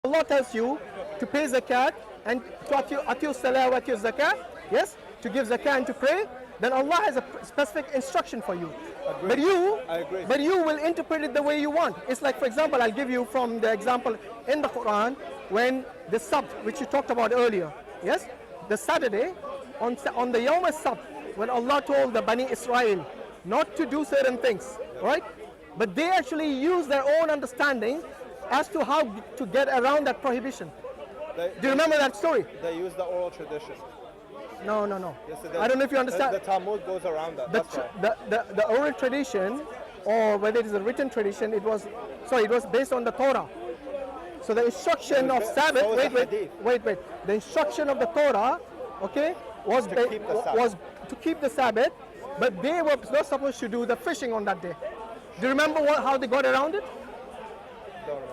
Allah tells you to pay zakat and to atiyu salah wa atiyu zakat, yes, to give zakat and to pray, then Allah has a specific instruction for you. But you will interpret it the way you want. It's like, for example, I'll give you from the example in the Quran when the Sabt, which you talked about earlier, yes, the Saturday on the Yawm al-Sabt, when Allah told the Bani Israel not to do certain things, right? But they actually use their own understanding as to how to get around that prohibition. Do you remember that story? They use the oral tradition. No. Yes, I don't know if you understand. The Talmud goes around that. The oral tradition, or whether it is a written tradition, it was based on the Torah. So the instruction of Sabbath, wait. The instruction of the Torah, okay, was to keep the Sabbath, but they were not supposed to do the fishing on that day. Do you remember how they got around it?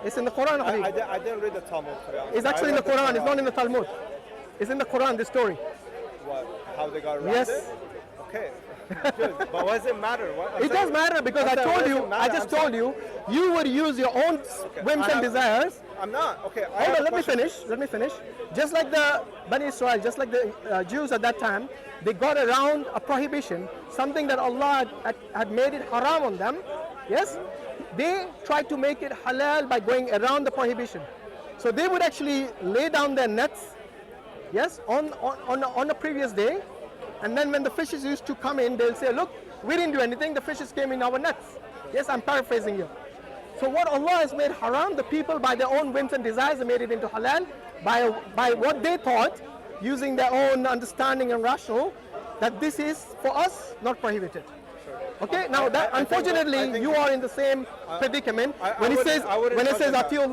It's in the Quran. I didn't read the Talmud. It's actually in the Quran. It's not in the Talmud. It's in the Quran, this story. What? How they got around it? Yes. Okay. Good. But what does it matter? It does matter because I just told you, you would use your own whims and desires. I'm not. Okay. Hold on, let me finish. Just like the Bani Israel, just like the Jews at that time, they got around a prohibition, something that Allah had made it haram on them. Yes? They tried to make it halal by going around the prohibition. So they would actually lay down their nets, yes, on the previous day, and then when the fishes used to come in, they'll say, look, we didn't do anything, the fishes came in our nets. Yes, I'm paraphrasing here. So what Allah has made haram, the people by their own whims and desires made it into halal by what they thought, using their own understanding and rational, that this is for us not prohibited. Okay, now that unfortunately you are in the same predicament. When he says atiyu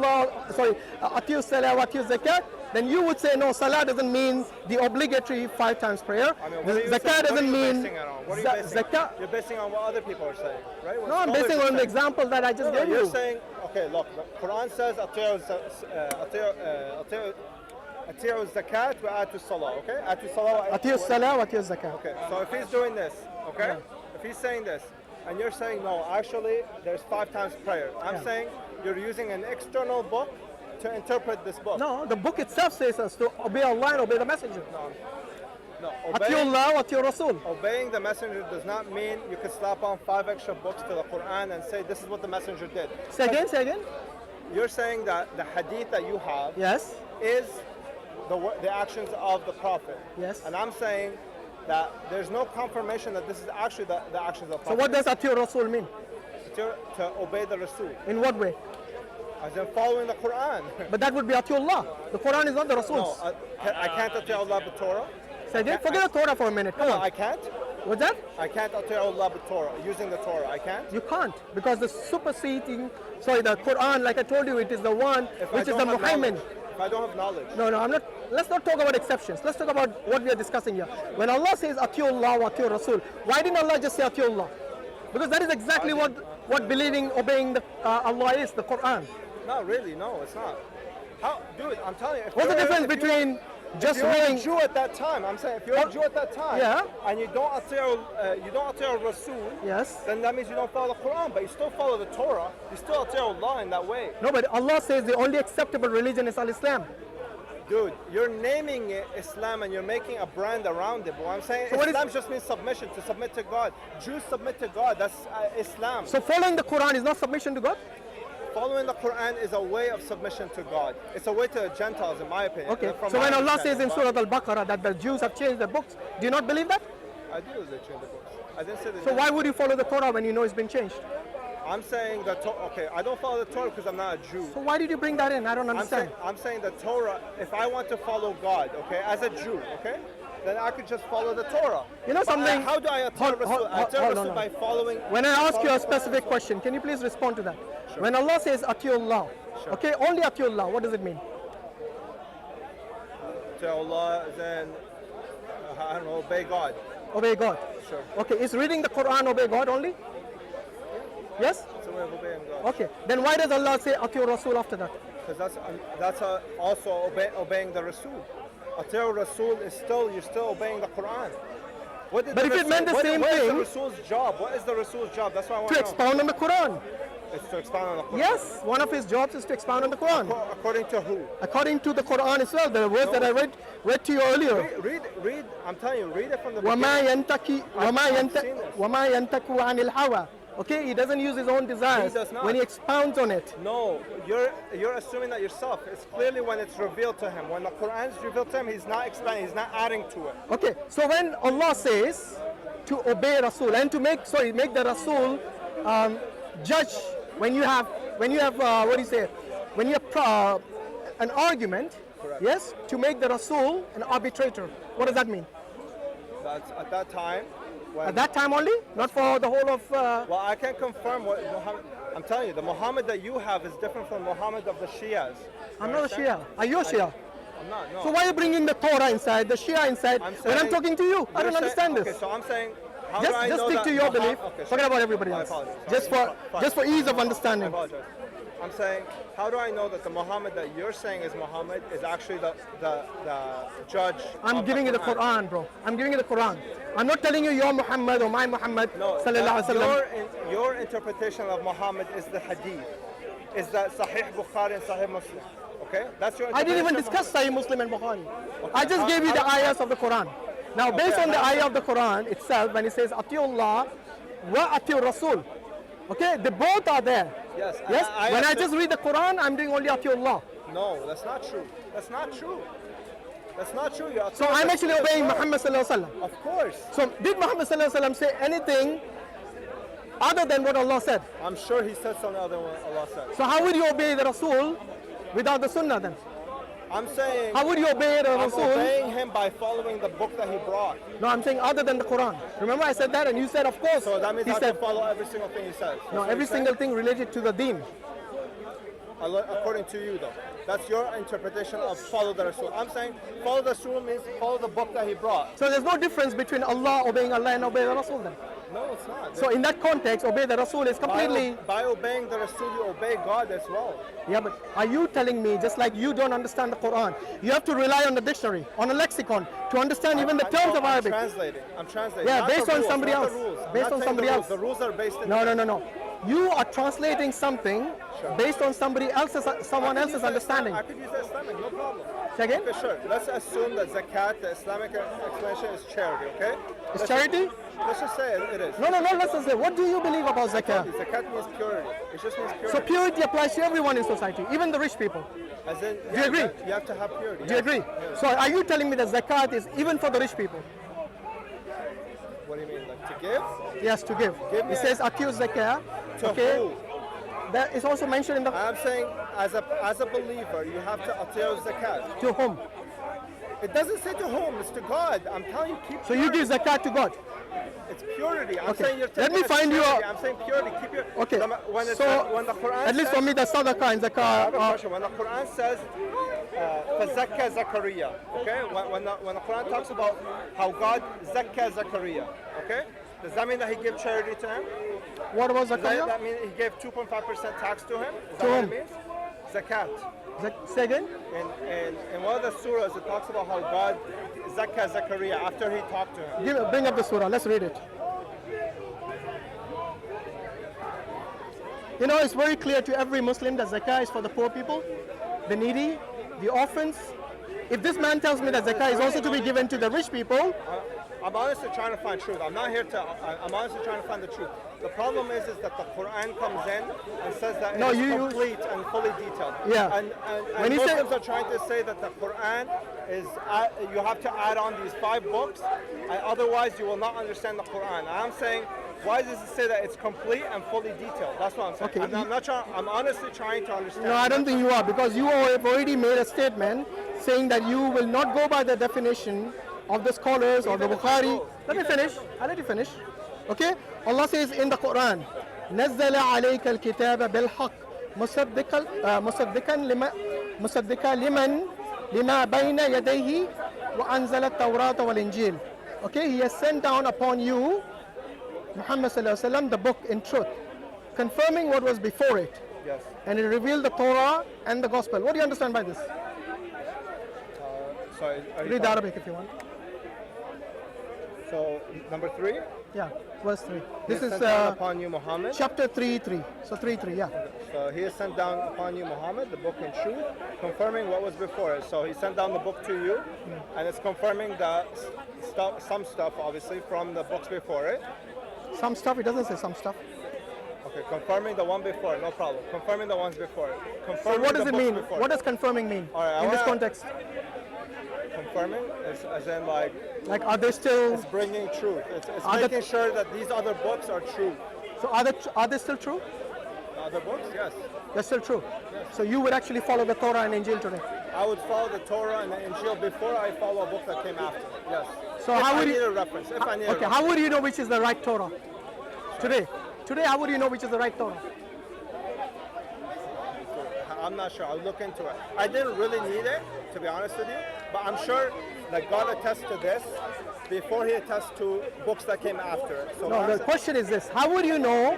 salah wa atiyu zakat, then you would say no, salah doesn't mean the obligatory 5 times prayer. Zakat doesn't mean zakat. You're basing on what other people are saying, right? No, I'm basing on the example that I just gave you. You're saying, okay, look, the Quran says atiyu zakat wa atiyu salah, okay? Atiyu salah wa atiyu zakat. Okay, so if he's doing this, okay? Yeah. If he's saying this, and you're saying no, actually there's 5 times prayer. I'm saying you're using an external book to interpret this book. No, the book itself says us to obey Allah and obey the messenger. No. Atiyu Allah wa atiyu Rasul. Obeying the messenger does not mean you could slap on 5 extra books to the Quran and say this is what the messenger did. Say again. You're saying that the hadith that you have is the actions of the Prophet. Yes. And I'm saying that there's no confirmation that this is actually the actions of the Prophet. So what does atiyu Rasul mean? To obey the Rasul. In what way? As in following the Quran. But that would be atiyu Allah. The Quran is not the Rasul's. No, I can't atiyu Allah the Torah. Say again? Forget the Torah for a minute. Come on. I can't. What's that? I can't atiyu Allah the Torah, using the Torah. I can't. You can't, because the Quran, like I told you, it is the one which is the Muhammad. If I don't have knowledge. No, I'm not. Let's not talk about exceptions. Let's talk about what we are discussing here. When Allah says atiyu Allah wa atiyu Rasul, why didn't Allah just say atiyu Allah? Because that is exactly what believing, obeying Allah is, the Quran. Not really, no, it's not. How, dude, I'm telling you. What's the difference between just reading? If you're a Jew at that time, I'm saying, if you're a Jew at that time, and you don't atiyu Rasul, then that means you don't follow the Quran, but you still follow the Torah. You still atiyu Allah in that way. No, but Allah says the only acceptable religion is Al-Islam. Dude, you're naming it Islam and you're making a brand around it. But what I'm saying, so Islam just means submission, to submit to God. Jews submit to God. That's Islam. So following the Quran is not submission to God? Following the Quran is a way of submission to God. It's a way to the Gentiles, in my opinion. Okay. So when Allah says in Surah Al-Baqarah that the Jews have changed their books, do you not believe that? I do believe they changed the books. I didn't say they So why would you follow the Torah when you know it's been changed? I'm saying that, okay, I don't follow the Torah because I'm not a Jew. So why did you bring that in? I don't understand. I'm saying the Torah, if I want to follow God, okay, as a Jew, okay, then I could just follow the Torah. You know something? How do I atiyu Rasul? I atiyu Rasul by following. When I ask you a specific question, can you please respond to that? Sure. When Allah says atiyu Allah, okay, only atiyu Allah, what does it mean? Atiyu Allah, then, I don't know, obey God. Obey God. Sure. Okay, is reading the Quran obey God only? Yes? It's a way of obeying God. Okay, then why does Allah say atiyu Rasul after that? Because that's also obeying the Rasul. Atiyu Rasul is you're still obeying the Quran. But if it meant the same thing, what is the Rasul's job? What is the Rasul's job? That's what I want to expound on the Quran. It's to expound on the Quran. Yes, one of his jobs is to expound on the Quran. According to who? According to the Quran itself, the words that I read to you earlier. Read. I'm telling you, read it from the وَمَا beginning. يَنْتَكُ عَنِ الْهَوَى. Okay, he doesn't use his own desires He does not. when he expounds on it. No, you're assuming that yourself. It's clearly when it's revealed to him. When the Quran is revealed to him, he's not expanding, he's not adding to it. Okay, so when Allah says to obey Rasul and to make the Rasul judge when you have when you have an argument, Correct. yes, to make the Rasul an arbitrator. What does that mean? That's at that time. At that time only, not for the whole of. Well, I can confirm what Muhammad. I'm telling you, the Muhammad that you have is different from the Muhammad of the Shias. I'm not a Shia. Are you a Shia? I'm not. No. So why are you bringing the Torah inside, the Shia inside, when I'm talking to you? I don't understand this. Okay, so I'm saying. How Just do I know stick that to your belief. Okay, Forget about everybody I else. apologize. Just for ease of I understanding. apologize. I'm saying, how do I know that the Muhammad that you're saying is Muhammad is actually the judge? I'm giving you the Quran, bro. I'm giving you the Quran. I'm not telling you your Muhammad or my Muhammad. No, Sallallahu Alaihi Wasallam. your interpretation of Muhammad is the Hadith, is that Sahih Bukhari and Sahih Muslim. Okay, that's your. I didn't even discuss Sahih Muslim and Bukhari. I just gave you the ayahs of the Quran. Now, based on the ayah of the Quran itself, when it says Atiullah wa Atiur Rasul, okay, they both are there. Yes. Yes. When I just read the Quran, I'm doing only Atiullah. No, that's not true. That's not true. That's not true. So I'm actually obeying Muhammad Sallallahu Alaihi Wasallam. Of course. So did Muhammad Sallallahu Alaihi Wasallam say anything other than what Allah said? I'm sure he said something other than what Allah said. So how would you obey the Rasul without the Sunnah then? I'm saying. How would you obey the I'm Rasul? obeying him by following the book that he brought. No, I'm saying other than the Quran. Remember I said that and you said of course. So that means he I have said, to follow every single thing he says. no, every single thing related to the deen. According to you though. That's your interpretation of follow the Rasul. I'm saying follow the Rasul means follow the book that he brought. So there's no difference between obeying Allah and obeying the Rasul then. No, it's not. So in that context, obey the Rasul is completely. By obeying the Rasul, you obey God as well. Yeah, but are you telling me, just like you don't understand the Quran, you have to rely on the dictionary, on a lexicon, to understand even the terms of Arabic? I'm translating. Yeah, Not based the on rules, somebody not else. the rules. I'm Based not on saying somebody the else. rules. The rules are based in. No. You are translating something based on someone else's understanding. I could use the Islamic, no problem. Say again? Okay, sure. Let's assume that zakat, the Islamic explanation, is charity, okay? Is charity? Let's just say it is. No, let's just say, what do you believe about zakah? Zakat means purity. It just means purity. So purity applies to everyone in society, even the rich people. As in, Do you agree? You have to have purity. Do you agree? Yes. So are you telling me that zakat is even for the rich people? What do you mean, like to give? Yes, to give. Give me It says accuse zakah. To Okay. who? That is also mentioned in the. I'm saying, as a believer, you have to atiyah zakat. To whom? It doesn't say to whom, it's to God. I'm telling you, keep So you give zakat to God. It's purity. I'm Okay. saying you're Let taking me it find you purity. a- I'm saying purity. Keep your. Okay. When the Quran at least says, for me, the sadaqah and I have a zakah. question. When the Quran says, "Fazakka Zakaria," okay? When the Quran talks about how God zakka Zakaria, okay? Does that mean that he gave charity to him? What about Does zakah? that mean he gave 2.5% tax to him? Is that To what whom? it means? Zakat. Say again? In one of the surahs, it talks about how God zakka Zakaria after he talked to him. Bring up the surah. Let's read it. You know, it's very clear to every Muslim that zakah is for the poor people, the needy, the orphans. If this man tells me that zakah is also to be given to the rich people, I'm honestly trying to find truth. I'm not here to. I'm honestly trying to find the truth. The problem is that the Quran comes in and says that No, it's you- complete and fully detailed. Yeah. And When he said- Muslims are trying to say that the Quran is you have to add on these 5 books, and otherwise you will not understand the Quran. And I'm saying, why does it say that it's complete and fully detailed? That's what I'm saying. Okay, I'm not trying. I'm honestly trying to understand. no, I don't think you are, because you have already made a statement saying that you will not go by the definition of the scholars or the Bukhari. Let me finish. I'll let you finish. Okay? Allah says in the Quran, نزل عليك الكتاب بالحق مصدقا لما بين يديه وأنزل التوراة والإنجيل. Okay, he has sent down upon you, Muhammad sallallahu alaihi wasallam, the book in truth, confirming what was before it. Yes. And he revealed the Torah and the Gospel. What do you understand by this? Sorry. Are you Read talking- Arabic if you want. So number 3. Yeah, verse 3. He This has is sent down upon you Muhammad. chapter 3:3. So 3:3, yeah. So he has sent down upon you Muhammad, the book in truth, confirming what was before it. So he sent down the book to you, and it's confirming the stuff, some stuff, obviously, from the books before it. Some stuff, it doesn't say some stuff. Okay, confirming the one before it, no problem. Confirming the ones before it. So Confirming what does the it books mean? before What it. does confirming mean All right, in this I wanna- context? Confirming is as in like Like, are they still? it's bringing truth. It's Are the- making sure that these other books are true. So are they still true? Other books, yes. They're still true. So you would actually follow the Torah and Injil today. I would follow the Torah and the Injil before I follow a book that came after. Yes. So if how I would need you? a reference. If I need a Okay, how would you know which is the right Torah? Today, how would you know which is the right Torah? I'm not sure. I'll look into it. I didn't really need it, to be honest with you, but I'm sure that God attests to this before He attests to books that came after it. So No, the question is this: how would you know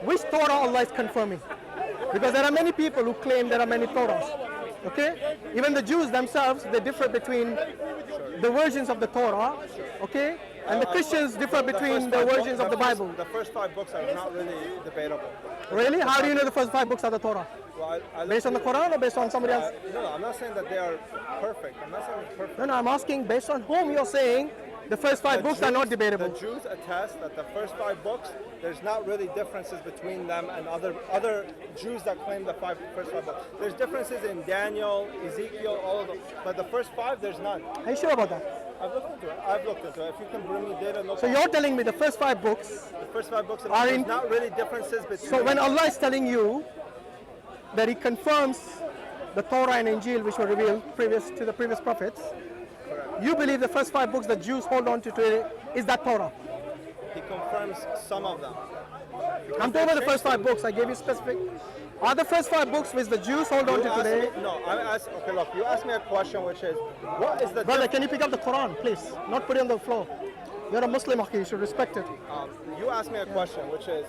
which Torah Allah is confirming? Because there are many people who claim there are many Torahs. Okay, even the Jews themselves, they differ between the versions of the Torah. Okay, and the Christians differ between the versions of the Bible. The first 5 books are not really debatable. Really? How do you know the first 5 books are the Torah? Well, I Based on the Quran or based on somebody else? No, I'm not saying that they are perfect. I'm not saying it's perfect. No, I'm asking based on whom you're saying the first 5 books are not debatable. The Jews attest that the first 5 books, there's not really differences between them and other Jews that claim the first 5 books. There's differences in Daniel, Ezekiel, all of them, but the first 5, there's none. Are you sure about that? I've looked into it. If you can bring me data, no So problem. you're telling me the first 5 books. The first 5 books are there's in- not really differences between. So when Allah is telling you that He confirms the Torah and Injil which were revealed previous to the previous prophets, you believe the first 5 books that Jews hold on to today is that Torah. He confirms some of them. I'm talking about the first 5 books. I gave you specific. Are the first 5 books which the Jews hold on You to asked today? me, no, I'm asking. Okay, look, you asked me a question, which is, what is the Brother, can you pick up the Quran, please? Not put it on the floor. You're a Muslim, okay? You should respect it. You asked me a question, which is,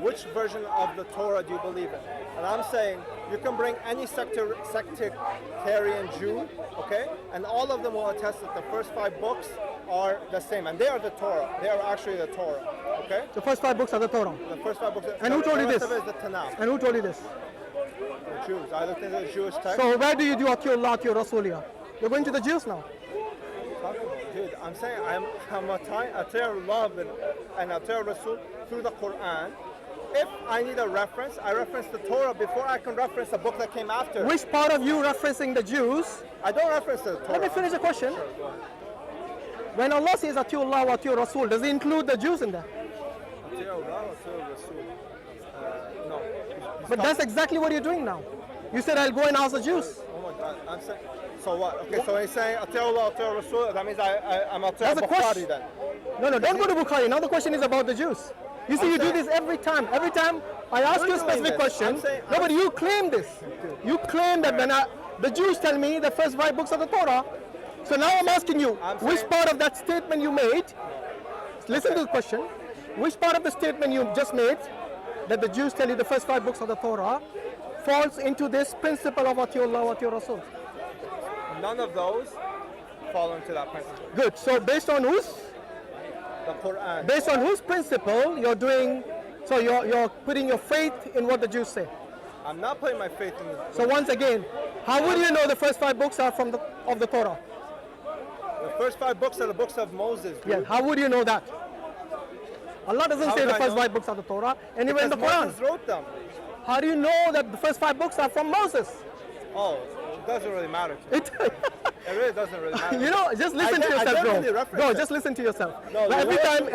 which version of the Torah do you believe in? And I'm saying you can bring any sectarian Jew, okay, and all of them will attest that the first 5 books are the same, and they are the Torah. They are actually the Torah, okay? The first 5 books are the Torah. The first 5 books. And who told you the rest this? of it is the Tanakh. And who told you this? The Jews. I looked into the Jewish text. So where do you do Atiyullah, Atiyur Rasuliya? You're going to the Jews now. Dude, I'm saying I'm Atiyur love and Atiyur Rasul through the Quran. If I need a reference, I reference the Torah before I can reference a book that came after. Which part of you referencing the Jews? I don't reference the Torah. Let me finish the question. Sure, go ahead. When Allah says Atiyullah wa Atiyur Rasul, does He include the Jews in that? Atiyur Allah, Atiyur Rasul. No. But that's exactly what you're doing now. You said I'll go and ask the Jews. Oh my God. I'm saying. So what? Okay, so when he's saying Atiyur Allah, Atiyur Rasul, that means I'm Atiyur That's a Bukhari question. then. No, don't go to Bukhari. Now the question is about the Jews. You see, I'm you do saying- this every time. Every time I ask you a You're doing specific this. question. I'm saying- No, but you claim this. You claim that when the Jews tell me the first 5 books of the Torah. So now I'm asking you, I'm which saying- part of that statement you made, listen to the question, which part of the statement you just made, that the Jews tell you the first 5 books of the Torah, falls into this principle of Atiyullah wa Atiyur Rasul? None of those fall into that principle. Good. So based on The Quran. whose principle you're doing, so you're putting your faith in what the Jews say. I'm not putting my faith in So once again, how would you know the first 5 books are of the Torah? the first 5 books are the books of Moses. Dude. Yeah. How would you know that? Allah doesn't How say do the I first know? 5 books are the Torah anywhere in the Because Quran. Moses wrote them. How do you know that the first 5 books are from Moses? Oh, it doesn't really matter to me. It, It really doesn't really matter. you know, just listen to I yourself, don't bro. really reference Bro, it. just listen to yourself. No, But the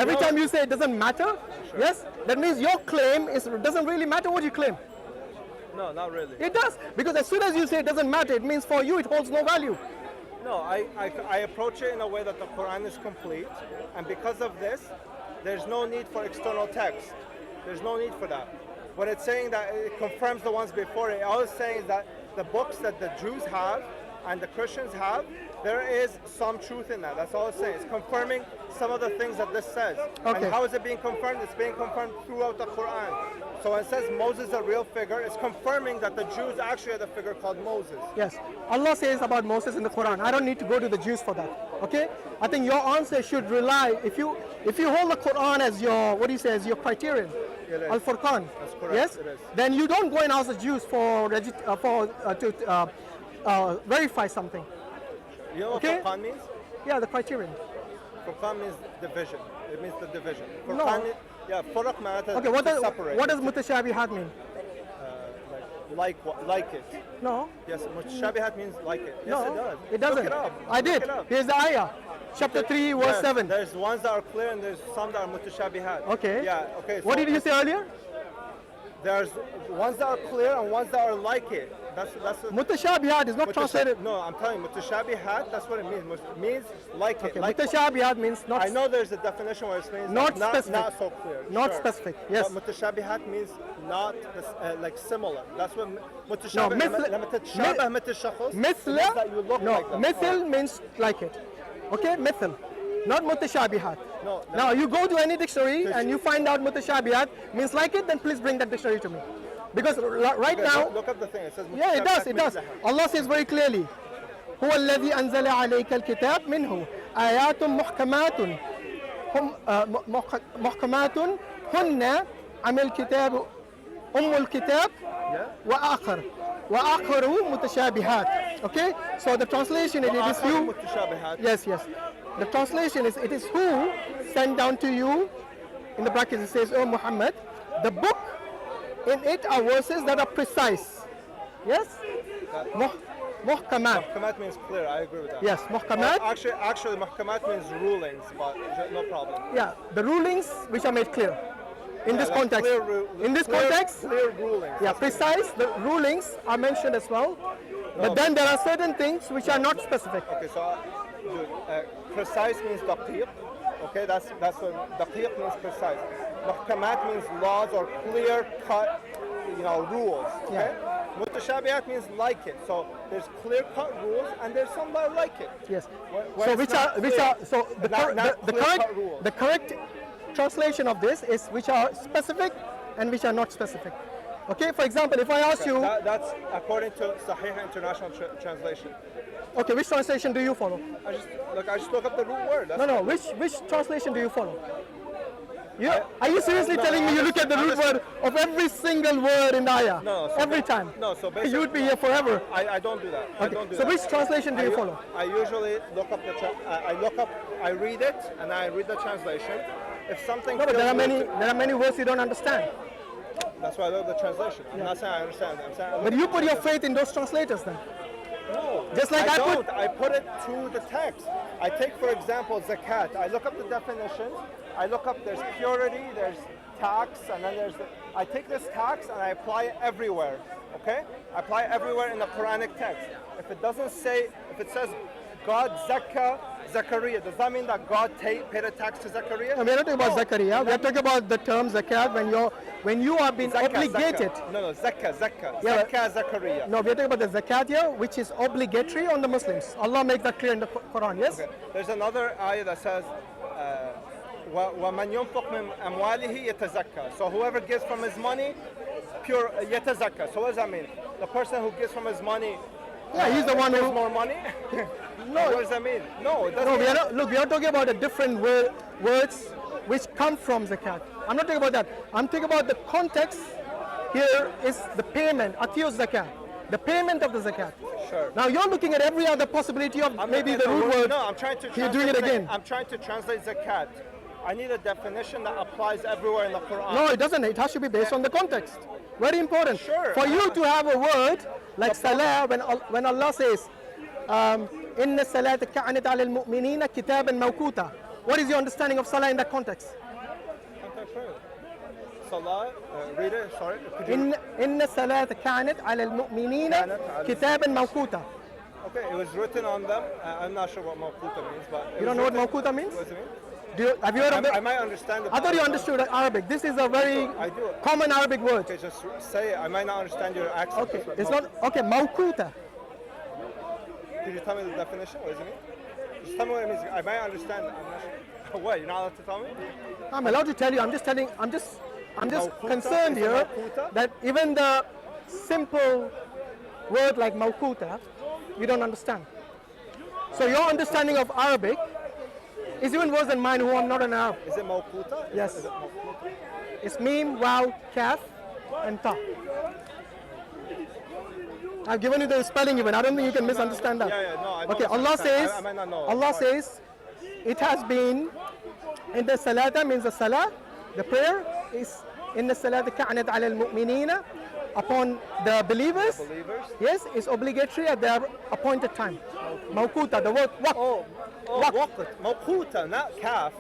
every word- time you say it doesn't matter, yes, that means your claim doesn't really matter what you claim. No, not really. It does, because as soon as you say it doesn't matter, it means for you it holds no value. No, I approach it in a way that the Quran is complete, and because of this, there's no need for external text. There's no need for that. When it's saying that it confirms the ones before it, all it's saying is that the books that the Jews have and the Christians have, there is some truth in that. That's all it's saying. It's confirming some of the things that this says. Okay. And how is it being confirmed? It's being confirmed throughout the Quran. So when it says Moses is a real figure, it's confirming that the Jews actually had a figure called Moses. Yes. Allah says about Moses in the Quran. I don't need to go to the Jews for that. Okay? I think your answer should rely, if you hold the Quran as your, what do you say, as your criterion, Al-Furqan, That's correct. yes? It is. Then you don't go and ask the Jews to verify something. You know what Okay. Furqan means? Yeah, the criterion. Furqan means division. It means the division. No. Furqan means, yeah, Furq means Okay, to separate. what does mutashabihat mean? Like it. No. Yes, mutashabihat means like it. Yes, No, it does. it doesn't. Look it up. I did. Look it up. Here's the ayah. Chapter 3, verse Yes, 7. There's ones that are clear and there's some that are mutashabihat. Okay. Yeah, okay. What so did you say earlier? There's ones that are clear and ones that are like it. That's Mutashabihat is not translated. No, I'm telling you, mutashabihat, that's what it means. It means like Okay, it. Like mutashabihat means not. I know there's a definition where it means Not not specific. so clear. Not sure. specific, yes. But mutashabihat means not like similar. That's what No, mutashabih. مثل- لما تتشابه مثل الشخص, it means مثل that you look no like them. مثل means like it. Okay, مثل, not mutashabihat. No, Now you go to any dictionary and you find out mutashabihat means like it, then please bring that dictionary to me, because right Okay, now, look up the thing. It says yeah, it does, mutashabihat it does. means Allah says very clearly, هو الذي أنزل عليك الكتاب منه آيات محكمات محكمات هن عم الكتاب الكتاب وآخر متشابهات. Okay, so the translation it is وآخر you. متشابهات. Yes. The translation is it is who sent down to you. In the brackets it says, "O Muhammad, the book in it are verses that are precise." Yes, muhkamat. Muhkamat means clear. I agree with that. Yes, muhkamat. Actually, muhkamat means rulings, but no problem. Yeah, the rulings which are made clear in this Like context. In this context, clear rulings. yeah, precise. The rulings are mentioned as well, but then there are certain things which are not specific. Okay, so precise means daqiq. Okay, that's what daqiq means precise. Muhkamat means laws or clear cut, rules. Okay. Mutashabihat means like it. So there's clear cut rules and there's some that are like it. Yes. When So it's which not are clear, so the not clear-cut rules. the correct translation of this is which are specific and which are not specific. Okay. For example, if I ask you, That's according to Sahih International Translation. okay, which translation do you follow? I just look up the root word. That's No. Which translation do you follow? Are you seriously no, telling me you look at the root word of every single word in the ayah? No, so every time. No, so basically, You would be here forever. I don't do that. I Okay. don't do So that. which translation do you follow? I usually look up I read it and I read the translation. If something No, but there feels are many words you don't understand. that's why I look at the translation. I'm not saying I understand. I'm saying I look But at you the put your translation. faith in those translators then. No, Just like I put- don't. I put it to the text. I take, for example, zakat. I look up the definitions. I look up there's purity, there's tax, and then I take this tax and I apply it everywhere. Okay? I apply it everywhere in the Quranic text. If it says God Zachariah, does that mean that God paid a tax to Zachariah? No, we are not talking about Zakaria. We are talking about the term zakat when you are being obligated. No, zakah. Yeah, Zakah Zachariah. No, we are talking about the zakat here, which is obligatory on the Muslims. Allah makes that clear in the Quran. Yes. Okay. There's another ayah that says, وَمَنْ يُنْفِقْ مِنْ أَمْوَالِهِ يَتَزَكَّى. So whoever gives from his money, pure يَتَزَكَّى. So what does that mean? The person who gives from his money, Yeah, he's the one gives who. more money? No. What does that mean? No, it doesn't No, mean we are talking about a different words which come from zakat. I'm not talking about that. I'm talking about the context. Here is the payment, atiyu zakat, the payment of the zakat. Sure. Now you're looking at every other possibility of maybe the root word. No, I'm trying to You're doing it translate- again. I'm trying to translate zakat. I need a definition that applies everywhere in the Quran. No, it doesn't. It has to be based on the context. Very important. Sure. For you to have a word like salah, when Allah says, "Inna salata ka'anat 'ala al-mu'minina kitaban mawquta." What is your understanding of salah in that context? Salah, read it, sorry. Could you- Inna salata ka'anat 'ala al-mu'minina kitaban mawquta. Okay, it was written on them. I'm not sure what mawquta means, but You don't know what mawquta means? What does it mean? Have you heard of I it? might understand it. I thought you but- understood Arabic. This is a very I do. common Arabic word. Okay, just say it. I might not understand your accent. Okay, but it's not okay. Mawquta. Could you tell me the definition? What does it mean? Just tell me what it means. I might understand. I'm not sure. What? You're not allowed to tell me? I'm allowed to tell you. I'm just I'm just Mawquta? concerned Is it here mawquta? that even the simple word like mawquta, you don't understand. So your understanding of Arabic is even worse than mine, who I'm not an Arab. Is it mawquta? Yes. Is it mawquta? It's meme, wow, kaf, and ta. I've given you the spelling even. I don't think you can misunderstand that. Yeah, no, I don't Okay, Allah understand. says, I might not know. Allah Sorry. says, it has been, in the salata means the salah, the prayer is in the salata ka'anat ala al-mu'minina, upon the believers. Believers? Yes, it's obligatory at their appointed time. Mawquta, the word waqt. Oh, Waqt. waqt. Mawquta, not calf.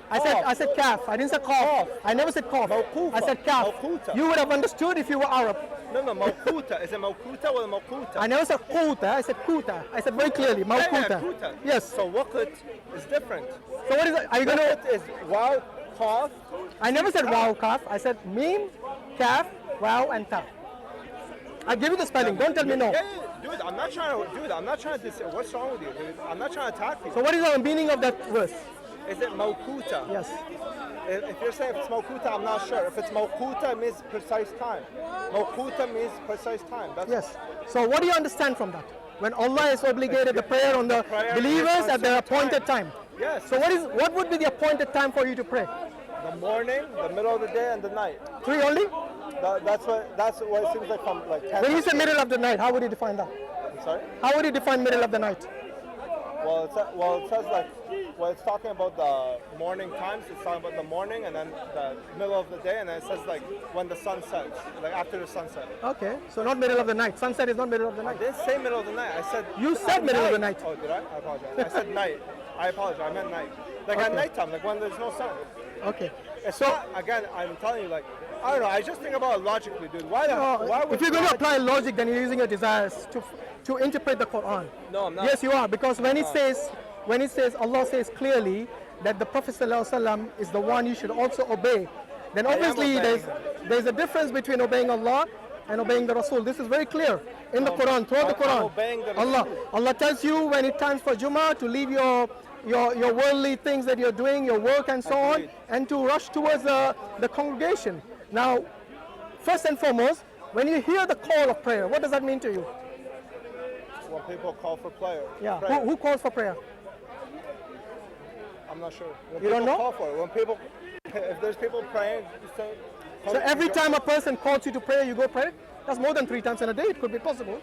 I said kaf. I didn't say qaf. I never said qaf. Mawqufa. I said kaf. Mawquta. You would have understood if you were Arab. No, mawquta. Is it mawquta or mawquta? I never said quta. I said kuta. I said very clearly mawquta. Quta. Yes. So waqt is different. So what is it? Are you gonna? Waqt is wow, qaf. I never said wow kaf. I said meme, kaf, wow, and ta. I give you the spelling. Don't tell me no. Yeah, dude, I'm not trying to what's wrong with you, dude? I'm not trying to attack you. So what is the meaning of that verse? Is it mawquta? Yes. If you're saying if it's mawquta, I'm not sure. If it's mawquta, it means precise time. Mawquta means precise time. That's Yes. So what do you understand from that? When Allah has obligated the prayer on the prayer believers is at their on appointed time. Yes. So what would be the appointed time for you to pray? The morning, the middle of the day, and the night. 3 only? That's what it seems like from like 10. When you say middle of the night, how would you define that? I'm sorry? How would you define middle of the night? Well, it says like, it's talking about the morning times. It's talking about the morning and then the middle of the day, and then it says like when the sun sets, like after the sunset. Okay, so not middle of the night. Sunset is not middle of the I night. didn't say middle of the night. I said You said middle of the night. Oh, did I? I apologize. I said night. I apologize. I meant night. Like at Okay. nighttime, like when there's no sun. Okay. It's So not, again, I'm telling you, like, I don't know. I just think about it logically, dude. Why would if you're going to God- apply logic, then you're using your desires to interpret the Quran. No, I'm not. Yes, you are, because when it says Allah says clearly that the Prophet ﷺ is the one you should also obey, then obviously obeying. there's a difference between obeying Allah and obeying the Rasul. This is very clear in the Quran, throughout the I'm Quran. obeying the Allah tells you when it's time for Jummah to leave your worldly things that you're doing, your work and so on, Agreed. and to rush towards the congregation. Now, first and foremost, when you hear the call of prayer, what does that mean to you? When people call for prayer. Yeah. prayer. Who calls for prayer? I'm not sure. When You don't people know? Call for it. When people, if there's people praying, just say. So every time a person calls you to pray, you go pray? That's more than 3 times in a day. It could be possible.